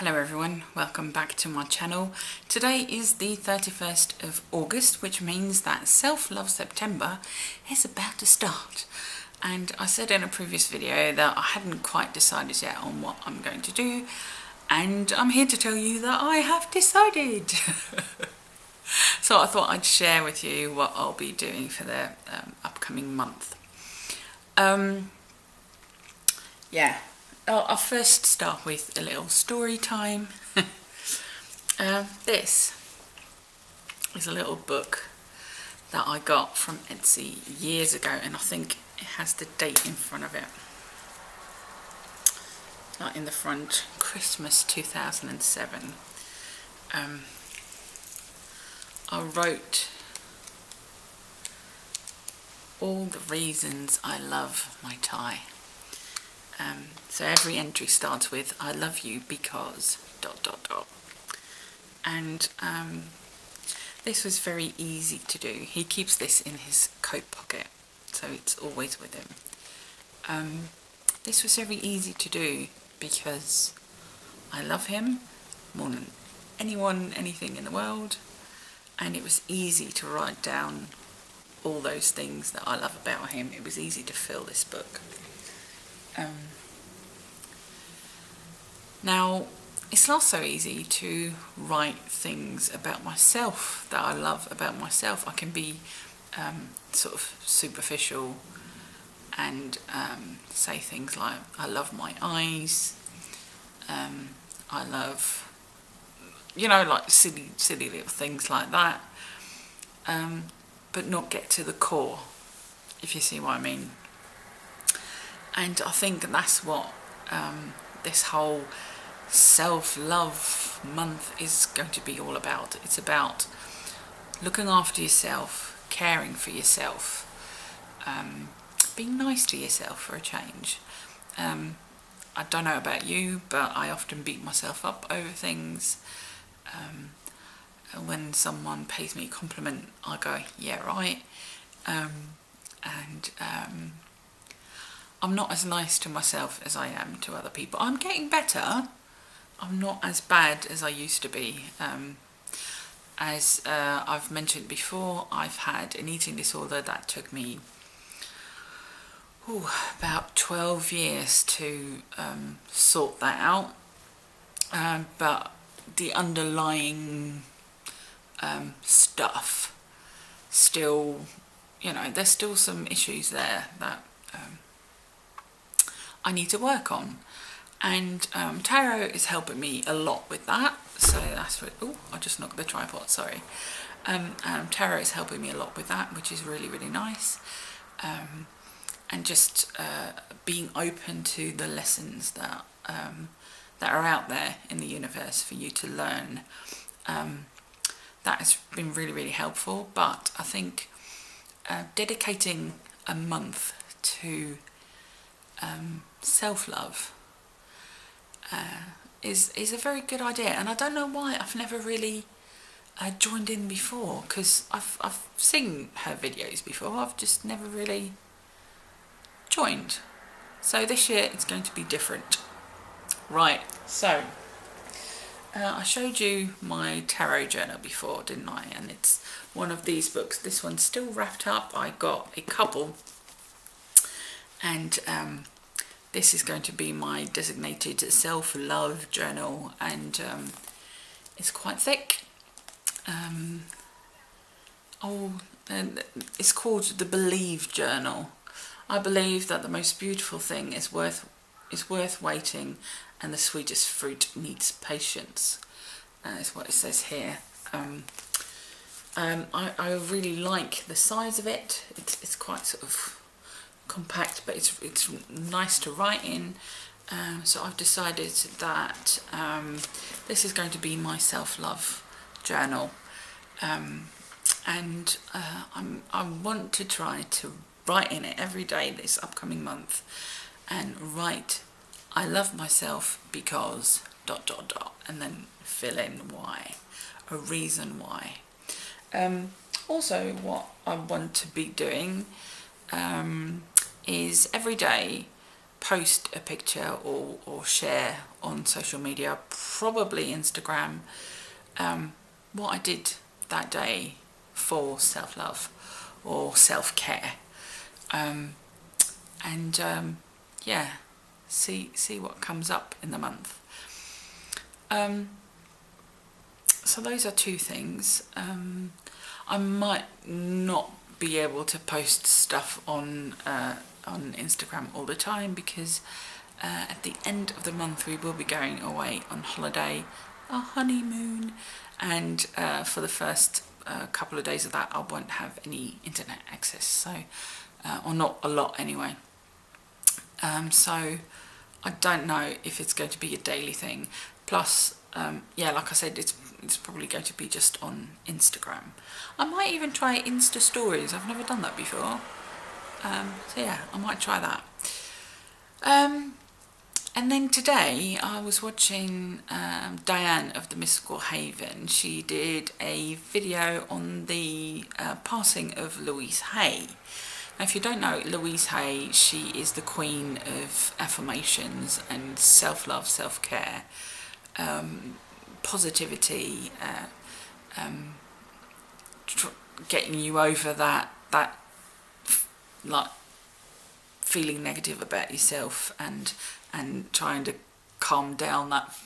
Hello everyone, welcome back to my channel. Today is the 31st of August, which means that Self-Love September is about to start. And I said in a previous video that I hadn't quite decided yet on what I'm going to do, and I'm here to tell you that I have decided. So I thought I'd share with you what I'll be doing for the upcoming month. I'll first start with a little story time. This is a little book that I got from Etsy years ago, and I think it has the date in front of it. Like in the front, Christmas 2007. I wrote all the reasons I love my tie. So every entry starts with "I love you because ... And this was very easy to do. He keeps this in his coat pocket, so it's always with him. This was very easy to do because I love him more than anyone, anything in the world, and it was easy to write down all those things that I love about him. It was easy to fill this book. Now, it's also easy to write things about myself that I love about myself. I can be sort of superficial and say things like, I love my eyes, I love, like silly little things like that, but not get to the core, if you see what I mean. And I think that's what this whole self-love month is going to be all about. It's about looking after yourself, caring for yourself, being nice to yourself for a change. I don't know about you, but I often beat myself up over things. When someone pays me a compliment, I go, yeah, right. I'm not as nice to myself as I am to other people. I'm getting better. I'm not as bad as I used to be. As I've mentioned before, I've had an eating disorder that took me about 12 years to sort that out. But the underlying stuff still, there's still some issues there that I need to work on, and tarot is helping me a lot with that. So that's what, I just knocked the tripod, sorry. Tarot is helping me a lot with that, which is really, really nice. And just being open to the lessons that are out there in the universe for you to learn. That has been really, really helpful. But I think dedicating a month to self-love is a very good idea, and I don't know why I've never really joined in before, because I've seen her videos before, I've just never really joined. So this year it's going to be different. Right, so I showed you my tarot journal before, didn't I? And it's one of these books. This one's still wrapped up. I got a couple, and this is going to be my designated self-love journal, and it's quite thick. And it's called the Believe Journal. I believe that the most beautiful thing is worth waiting, and the sweetest fruit needs patience. Is what it says here. I really like the size of it. It's quite sort of compact, but it's nice to write in. So I've decided that this is going to be my self-love journal, and I want to try to write in it every day this upcoming month, and write, I love myself because ... and then fill in why, a reason why. Also, what I want to be doing is every day post a picture or share on social media, probably Instagram, what I did that day for self-love or self-care, and yeah, see what comes up in the month. So those are two things. I might not be able to post stuff on Instagram all the time, because at the end of the month we will be going away on holiday, our honeymoon, and for the first couple of days of that I won't have any internet access, so or not a lot anyway. So I don't know if it's going to be a daily thing. Plus, yeah, like I said, it's probably going to be just on Instagram. I might even try Insta stories. I've never done that before. So yeah, I might try that. And then today I was watching Diane of the Mystical Haven. She did a video on the passing of Louise Hay. Now, if you don't know Louise Hay, she is the queen of affirmations and self-love, self-care, positivity, getting you over that like feeling negative about yourself, and trying to calm down that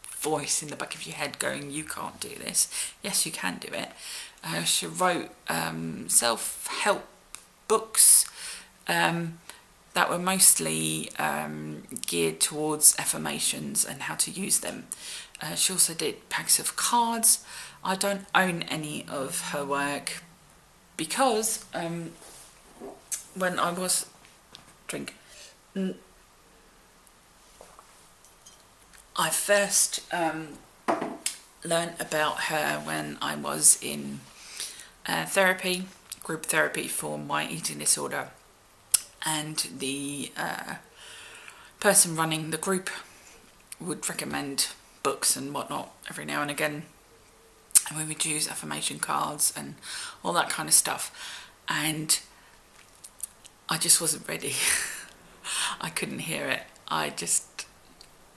voice in the back of your head going, you can't do this. Yes, you can do it. She wrote self-help books that were mostly geared towards affirmations and how to use them. She also did packs of cards. I don't own any of her work because when I was I first learned about her when I was in therapy, group therapy for my eating disorder, and the person running the group would recommend books and whatnot every now and again, and we would use affirmation cards and all that kind of stuff, and I just wasn't ready. I couldn't hear it.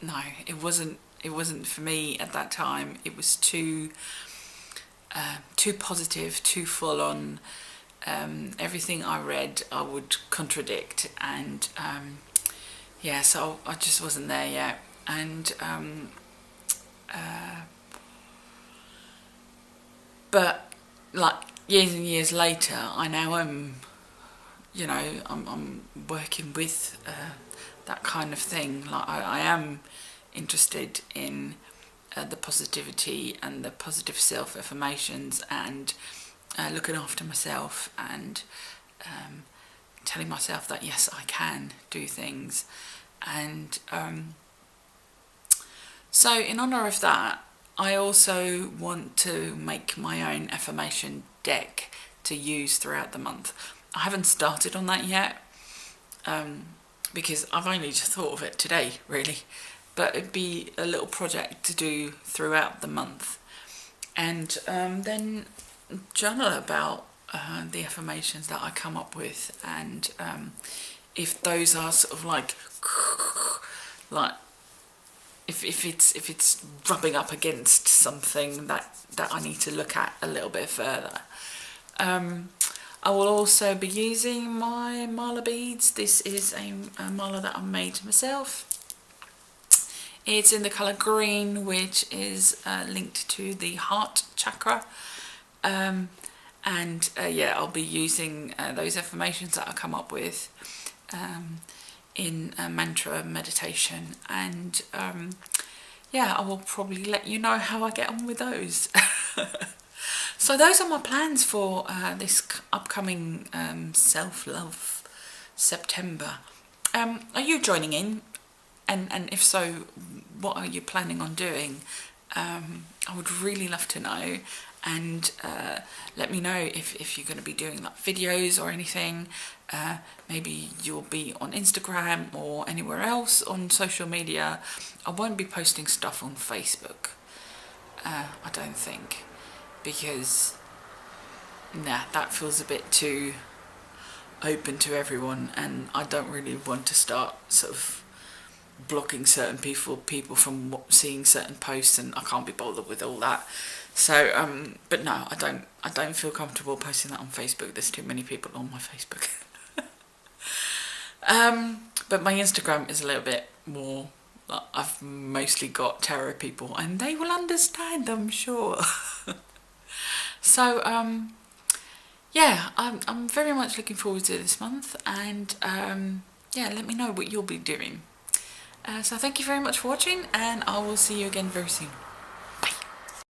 No, it wasn't for me at that time. It was too positive, too full on. Everything I read I would contradict, and yeah, so I just wasn't there yet. And but like years and years later, I now am, you know, I'm working with that kind of thing. Like I am interested in the positivity and the positive self-affirmations, and looking after myself, and telling myself that yes, I can do things. And so in honor of that, I also want to make my own affirmation deck to use throughout the month. I haven't started on that yet, because I've only just thought of it today, really. But it'd be a little project to do throughout the month, and then journal about the affirmations that I come up with, and if those are sort of like if it's rubbing up against something that I need to look at a little bit further. I will also be using my mala beads. This is a mala that I made myself. It's in the colour green, which is linked to the heart chakra. And yeah, I'll be using those affirmations that I come up with in mantra meditation, and yeah, I will probably let you know how I get on with those. So those are my plans for this upcoming self-love September. Are you joining in? And if so, what are you planning on doing? I would really love to know, and let me know if you're going to be doing like videos or anything. Maybe you'll be on Instagram or anywhere else on social media. I won't be posting stuff on Facebook, I don't think, because nah, that feels a bit too open to everyone, and I don't really want to start sort of blocking certain people from seeing certain posts, and I can't be bothered with all that. So but no, I don't feel comfortable posting that on Facebook. There's too many people on my Facebook. But my Instagram is a little bit more, I've mostly got tarot people, and they will understand, I'm sure. So yeah, I'm very much looking forward to this month, and yeah, let me know what you'll be doing. So thank you very much for watching, and I will see you again very soon.